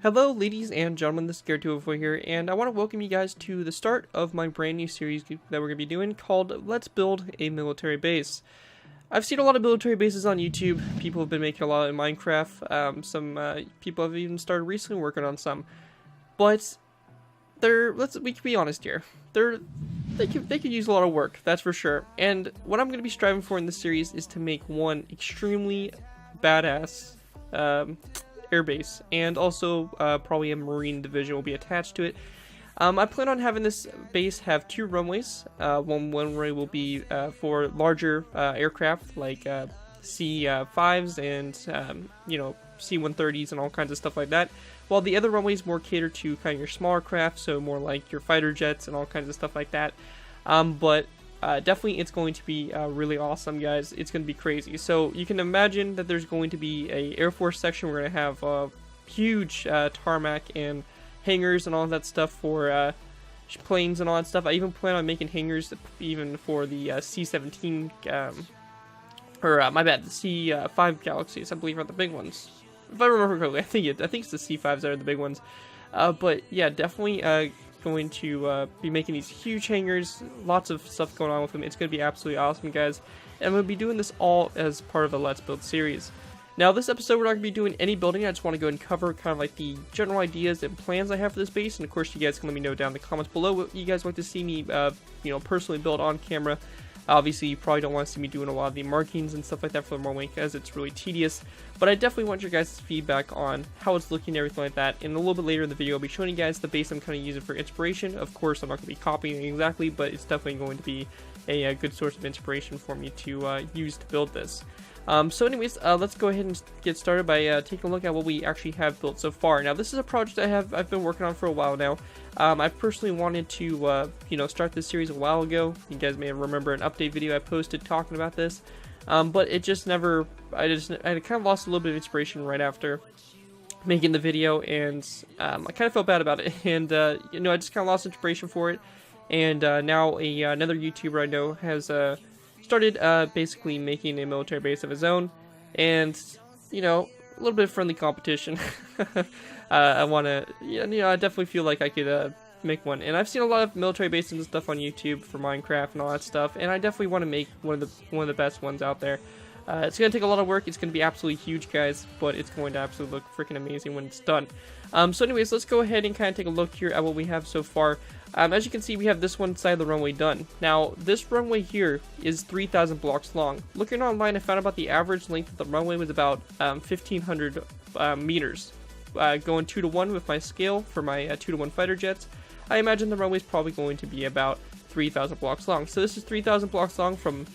Hello ladies and gentlemen, this is Garrett204 here, and I want to welcome you guys to the start of my brand new series that we're going to be doing called Let's Build a Military Base. I've seen a lot of military bases on YouTube. People have been making a lot in Minecraft. Some people have even started recently working on some. But we can be honest here. They could use a lot of work, that's for sure. And what I'm going to be striving for in this series is to make one extremely badass airbase, and also probably a marine division will be attached to it. I plan on having this base have two runways. One runway will be for larger aircraft like C5s and C130s and all kinds of stuff like that, while the other runways more cater to kind of your smaller craft, so more like your fighter jets and all kinds of stuff like that. But definitely it's going to be really awesome, guys. It's going to be crazy. So you can imagine that there's going to be a Air Force section. We're going to have huge tarmac and hangars and all that stuff for planes and all that stuff. I even plan on making hangars even for the C-17 my bad, the C5 Galaxies, I believe, are the big ones. If I remember correctly, I think it's the C5s that are the big ones. But yeah, definitely going to be making these huge hangars, lots of stuff going on with them. It's going to be absolutely awesome, guys. And I'm going to be doing this all as part of the Let's Build series. Now, this episode, we're not going to be doing any building. I just want to go and cover kind of like the general ideas and plans I have for this base. And of course, you guys can let me know down in the comments below what you guys like to see me, personally build on camera. Obviously, you probably don't want to see me doing a lot of the markings and stuff like that for the Runway because it's really tedious. But I definitely want your guys' feedback on how it's looking and everything like that. And a little bit later in the video, I'll be showing you guys the base I'm kind of using for inspiration. Of course, I'm not going to be copying it exactly, but it's definitely going to be a good source of inspiration for me to use to build this. So anyways, let's go ahead and get started by taking a look at what we actually have built so far. Now, this is a project I've been working on for a while now. I personally wanted to, start this series a while ago. You guys may remember an update video I posted talking about this, but it just never. I kind of lost a little bit of inspiration right after making the video, and I kind of felt bad about it, and I just kind of lost inspiration for it. And now another YouTuber I know has started basically making a military base of his own, and a little bit of friendly competition. I want to, I definitely feel like I could make one, and I've seen a lot of military bases and stuff on YouTube for Minecraft and all that stuff, and I definitely want to make one of the best ones out there. It's going to take a lot of work. It's going to be absolutely huge, guys, but it's going to absolutely look freaking amazing when it's done. So anyways, let's go ahead and kind of take a look here at what we have so far. As you can see, we have this one side of the runway done. Now, this runway here is 3,000 blocks long. Looking online, I found about the average length of the runway was about 1,500 meters. Going 2-to-1 with my scale for my 2-to-1 fighter jets, I imagine the runway is probably going to be about 3,000 blocks long. So this is 3,000 blocks long from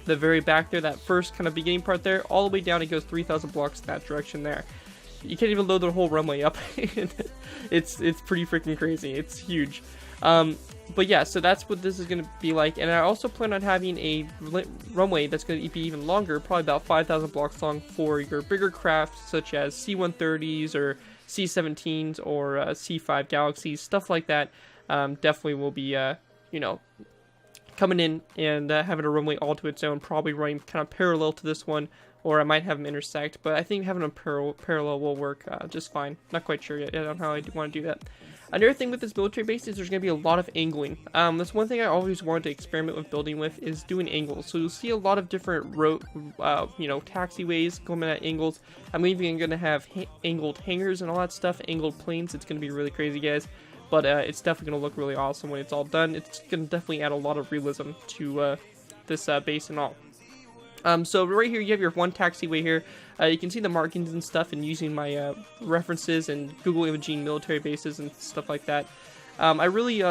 the very back there, that first kind of beginning part there, all the way down. It goes 3,000 blocks in that direction there. You can't even load the whole runway up. It's pretty freaking crazy. It's huge. But yeah, so that's what this is going to be like. And I also plan on having a runway that's going to be even longer, probably about 5,000 blocks long, for your bigger craft such as C-130s or C-17s or C5 Galaxies, stuff like that. Definitely will be, coming in and having a runway all to its own, probably running kind of parallel to this one, or I might have them intersect, but I think having them parallel will work just fine. Not quite sure yet on how I want to do that. Another thing with this military base is there's going to be a lot of angling. That's one thing I always wanted to experiment with building with, is doing angles. So you'll see a lot of different taxiways coming at angles. I'm even going to have angled hangars and all that stuff, angled planes. It's going to be really crazy, guys. But it's definitely going to look really awesome when it's all done. It's going to definitely add a lot of realism to this base and all. So right here you have your one taxiway here. You can see the markings and stuff, and using my references and Google imaging military bases and stuff like that. I really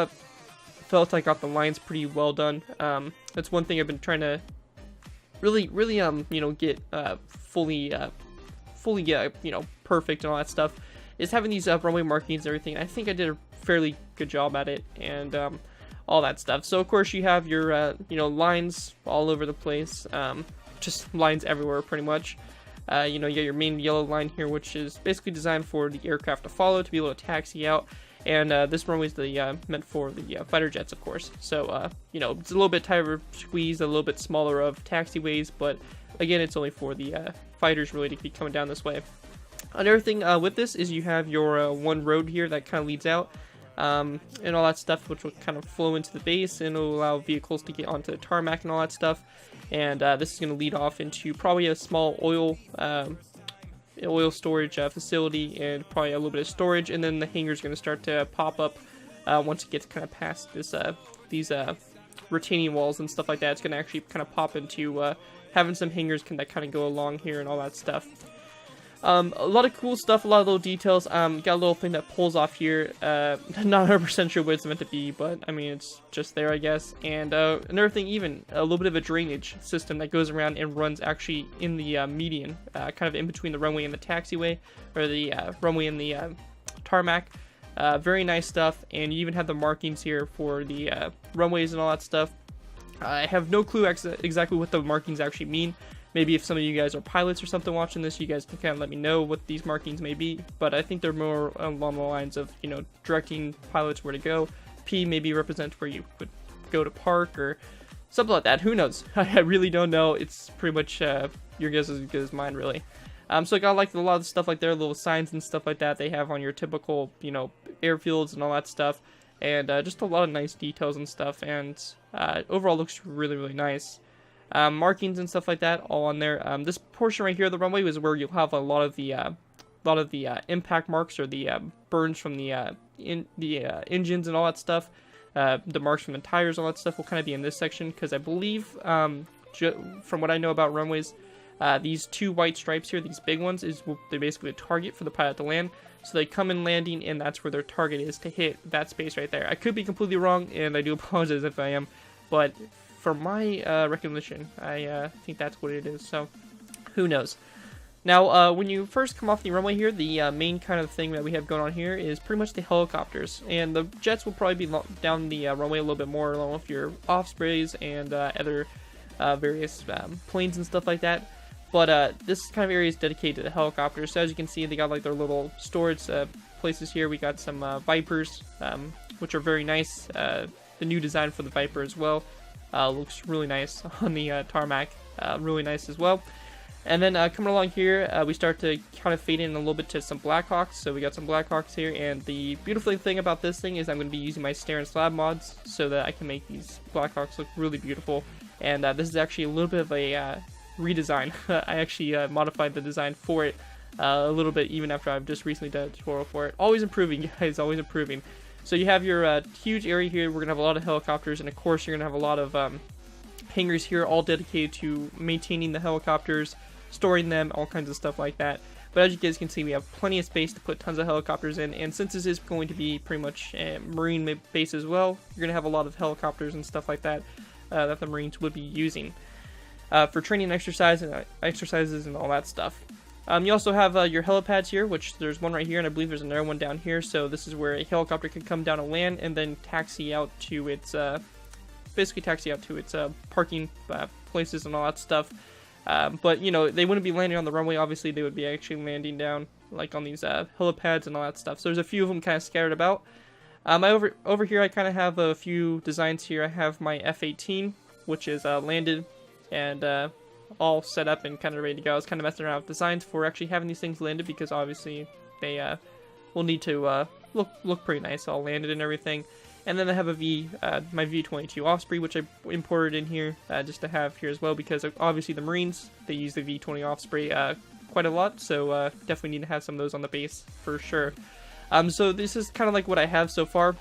felt I got the lines pretty well done. That's one thing I've been trying to really get fully perfect and all that stuff, is having these runway markings and everything. I think I did a fairly good job at it, and all that stuff. So of course you have your lines all over the place, just lines everywhere pretty much. You got your main yellow line here, which is basically designed for the aircraft to follow, to be able to taxi out, and this runway is meant for the fighter jets, of course. So it's a little bit tighter squeezed, a little bit smaller of taxiways, but again, it's only for the fighters really to be coming down this way. Another thing with this is you have your one road here that kind of leads out, and all that stuff, which will kind of flow into the base and it'll allow vehicles to get onto the tarmac and all that stuff. And this is going to lead off into probably a small oil storage facility and probably a little bit of storage, and then the hangar is going to start to pop up once it gets kind of past this these retaining walls and stuff like that. It's going to actually kind of pop into having some hangars that kind of go along here and all that stuff. A lot of cool stuff, a lot of little details. Got a little thing that pulls off here. Not 100% sure what it's meant to be, but I mean, it's just there, I guess. And another thing, even a little bit of a drainage system that goes around and runs actually in the median, kind of in between the runway and the taxiway, or the runway and the tarmac. Very nice stuff, and you even have the markings here for the runways and all that stuff. I have no clue exactly what the markings actually mean. Maybe if some of you guys are pilots or something watching this, you guys can kind of let me know what these markings may be. But I think they're more along the lines of, you know, directing pilots where to go. P maybe represents where you would go to park or something like that. Who knows? I really don't know. It's pretty much your guess is as good as mine, really. So I got like a lot of stuff like their little signs and stuff like that they have on your typical, you know, airfields and all that stuff. And just a lot of nice details and stuff. And overall looks really, really nice. Markings and stuff like that all on there. This portion right here of the runway is where you'll have a lot of the impact marks, or the burns from the engines and all that stuff. The marks from the tires, all that stuff will kind of be in this section, because I believe from what I know about runways, these two white stripes here, these big ones, they're basically a target for the pilot to land. So they come in landing, and that's where their target is to hit that space right there. I could be completely wrong, and I do apologize if I am, but for my recognition, I think that's what it is, so who knows. Now, when you first come off the runway here, the main kind of thing that we have going on here is pretty much the helicopters, and the jets will probably be down the runway a little bit more, along with your Ospreys and other various planes and stuff like that. But this kind of area is dedicated to the helicopters, so as you can see, they got like their little storage places here. We got some Vipers, which are very nice. The new design for the Viper as well. Looks really nice on the tarmac, really nice as well. And then coming along here, we start to kind of fade in a little bit to some Blackhawks. So we got some Blackhawks here, and the beautiful thing about this thing is I'm going to be using my stair and slab mods so that I can make these Blackhawks look really beautiful. And this is actually a little bit of a redesign. I actually modified the design for it a little bit, even after I've just recently done a tutorial for it. Always improving, guys, always improving. So you have your huge area here. We're going to have a lot of helicopters, and of course you're going to have a lot of hangars here, all dedicated to maintaining the helicopters, storing them, all kinds of stuff like that. But as you guys can see, we have plenty of space to put tons of helicopters in, and since this is going to be pretty much a marine base as well, you're going to have a lot of helicopters and stuff like that that the Marines would be using for training exercises and all that stuff. You also have your helipads here, which there's one right here, and I believe there's another one down here. So this is where a helicopter can come down and land, and then taxi out to its parking places and all that stuff. But you know, they wouldn't be landing on the runway. Obviously, they would be actually landing down like on these helipads and all that stuff. So there's a few of them kind of scattered about. Over here, I kind of have a few designs here. I have my F-18, which is landed and all set up and kind of ready to go. I was kind of messing around with designs for actually having these things landed, because obviously they will need to look pretty nice, all landed and everything. And then I have my V-22 Osprey, which I imported in here just to have here as well, because obviously the Marines, they use the V-20 Osprey quite a lot, so definitely need to have some of those on the base for sure. So this is kind of like what I have so far.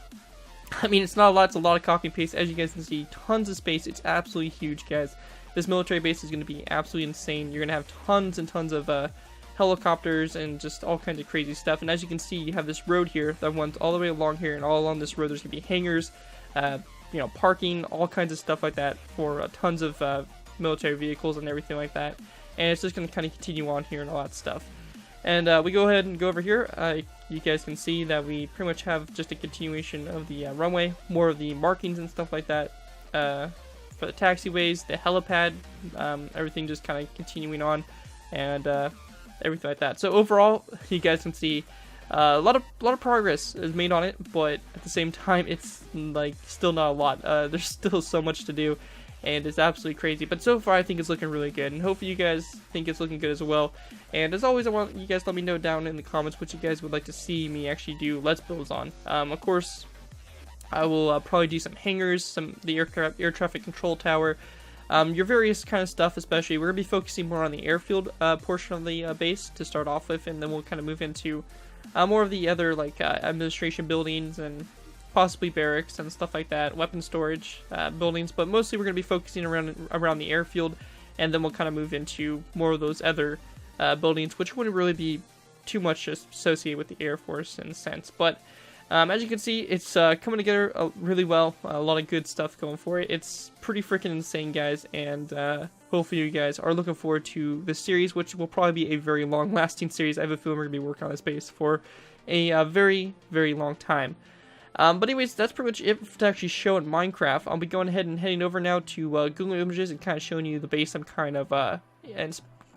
I mean, it's not a lot, it's a lot of copy and paste. As you guys can see, tons of space. It's absolutely huge, guys. This military base is going to be absolutely insane. You're going to have tons and tons of helicopters and just all kinds of crazy stuff. And as you can see, you have this road here that runs all the way along here, and all along this road there's going to be hangars, you know, parking, all kinds of stuff like that for tons of military vehicles and everything like that. And it's just going to kind of continue on here and all that stuff. And we go ahead and go over here. You guys can see that we pretty much have just a continuation of the runway, more of the markings and stuff like that. For the taxiways, the helipad, everything just kind of continuing on, and everything like that. So overall, you guys can see a lot of progress is made on it, but at the same time, it's like still not a lot. There's still so much to do, and it's absolutely crazy. But so far, I think it's looking really good, and hopefully you guys think it's looking good as well. And as always, I want you guys to let me know down in the comments what you guys would like to see me actually do Let's Builds on. Of course, I will probably do some hangars, the air traffic control tower, your various kind of stuff. Especially, we're gonna be focusing more on the airfield portion of the base to start off with, and then we'll kind of move into more of the other like administration buildings and possibly barracks and stuff like that, weapon storage buildings. But mostly, we're gonna be focusing around the airfield, and then we'll kind of move into more of those other buildings, which wouldn't really be too much associated with the Air Force in a sense. But as you can see, it's coming together really well. A lot of good stuff going for it. It's pretty freaking insane, guys, and hopefully you guys are looking forward to this series, which will probably be a very long-lasting series. I have a feeling we're going to be working on this base for a very, very long time. But anyways, that's pretty much it to actually show in Minecraft. I'll be going ahead and heading over now to Google Images and kind of showing you the base I'm kind of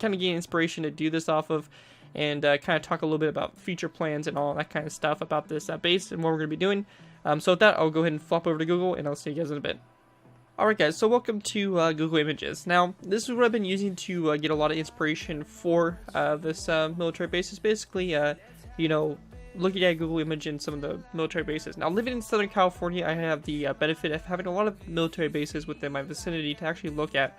getting inspiration to do this off of, and kind of talk a little bit about future plans and all that kind of stuff about this base and what we're going to be doing. So with that, I'll go ahead and flop over to Google, and I'll see you guys in a bit. Alright guys, so welcome to Google Images. Now, this is what I've been using to get a lot of inspiration for this military bases. Basically, you know, looking at Google Image and some of the military bases. Now, living in Southern California, I have the benefit of having a lot of military bases within my vicinity to actually look at.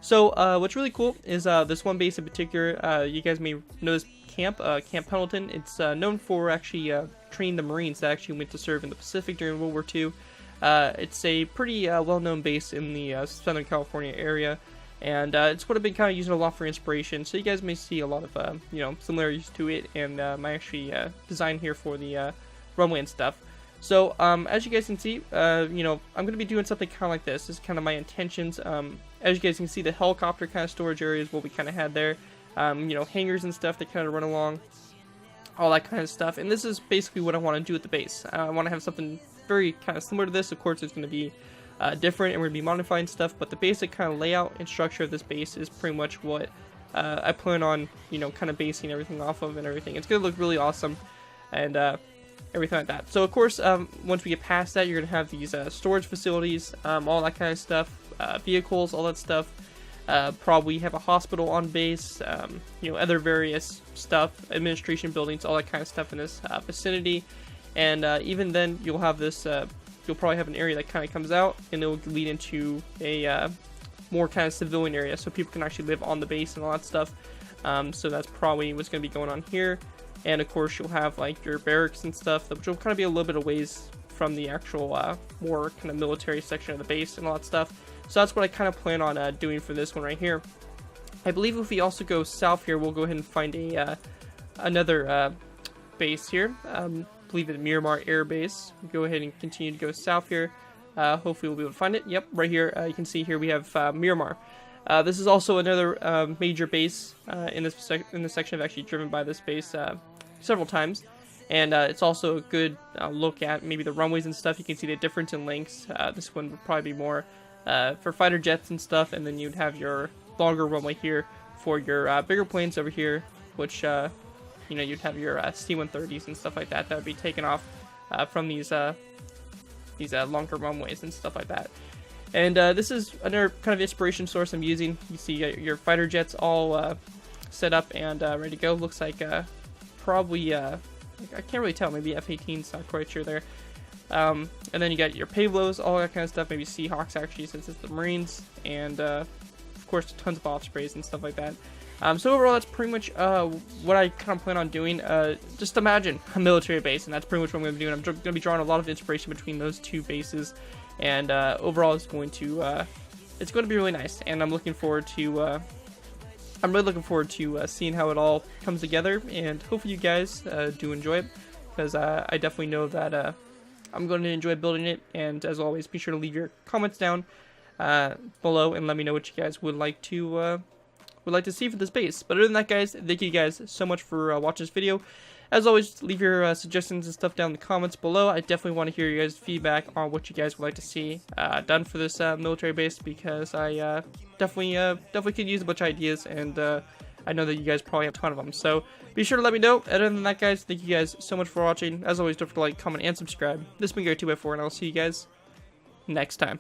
So, what's really cool is this one base in particular. You guys may know this Camp Pendleton. It's known for actually training the Marines that actually went to serve in the Pacific during World War II. It's a pretty well-known base in the Southern California area, and it's what I've been kind of using a lot for inspiration. So you guys may see a lot of you know, similarities to it, and my actually design here for the runway and stuff. So as you guys can see, you know, I'm going to be doing something kind of like this. This is kind of my intentions. As you guys can see, the helicopter kind of storage area is what we kind of had there. You know, hangars and stuff that kind of run along, all that kind of stuff. And this is basically what I want to do with the base. I want to have something very kind of similar to this. Of course, it's going to be different, and we're going to be modifying stuff, but the basic kind of layout and structure of this base is pretty much what I plan on, you know, kind of basing everything off of and everything. It's going to look really awesome, and everything like that. So of course, once we get past that, you're going to have these storage facilities, all that kind of stuff, vehicles, all that stuff. Probably have a hospital on base, you know, other various stuff, administration buildings, all that kind of stuff in this vicinity. And even then, you'll have this, you'll probably have an area that kind of comes out, and it will lead into a more kind of civilian area, so people can actually live on the base and all that stuff. So that's probably what's going to be going on here. And of course, you'll have like your barracks and stuff, which will kind of be a little bit of ways from the actual more kind of military section of the base and all that stuff. So that's what I kind of plan on doing for this one right here. I believe if we also go south here, we'll go ahead and find a another base here. I believe it's Miramar Air Base. Go ahead and continue to go south here. Hopefully we'll be able to find it. Yep, right here. You can see here we have Miramar. This is also another major base in this section. I've actually driven by this base several times, and it's also a good look at maybe the runways and stuff. You can see the difference in lengths. This one would probably be more for fighter jets and stuff, and then you'd have your longer runway here for your bigger planes over here, which you know, you'd have your C-130s and stuff like that that would be taken off from these longer runways and stuff like that. And this is another kind of inspiration source I'm using. You see your fighter jets all set up and ready to go. Looks like probably I can't really tell, maybe F-18s, not quite sure there. And then you got your Pavlos, all that kind of stuff, maybe Seahawks actually, since it's the Marines, and of course tons of Ospreys and stuff like that. So overall, that's pretty much what I kind of plan on doing. Just imagine a military base, and that's pretty much what I'm going to be doing. I'm going to be drawing a lot of inspiration between those two bases, and overall, it's going to be really nice. And I'm looking forward to seeing how it all comes together, and hopefully you guys do enjoy it, because I definitely know that I'm going to enjoy building it. And as always, be sure to leave your comments down below and let me know what you guys would like to see for this base. But other than that, guys, thank you guys so much for watching this video. As always, leave your suggestions and stuff down in the comments below. I definitely want to hear your guys' feedback on what you guys would like to see done for this military base, because I definitely could use a bunch of ideas, and I know that you guys probably have a ton of them. So be sure to let me know. Other than that, guys, thank you guys so much for watching. As always, don't forget to like, comment, and subscribe. This has been Gary 2x4, and I'll see you guys next time.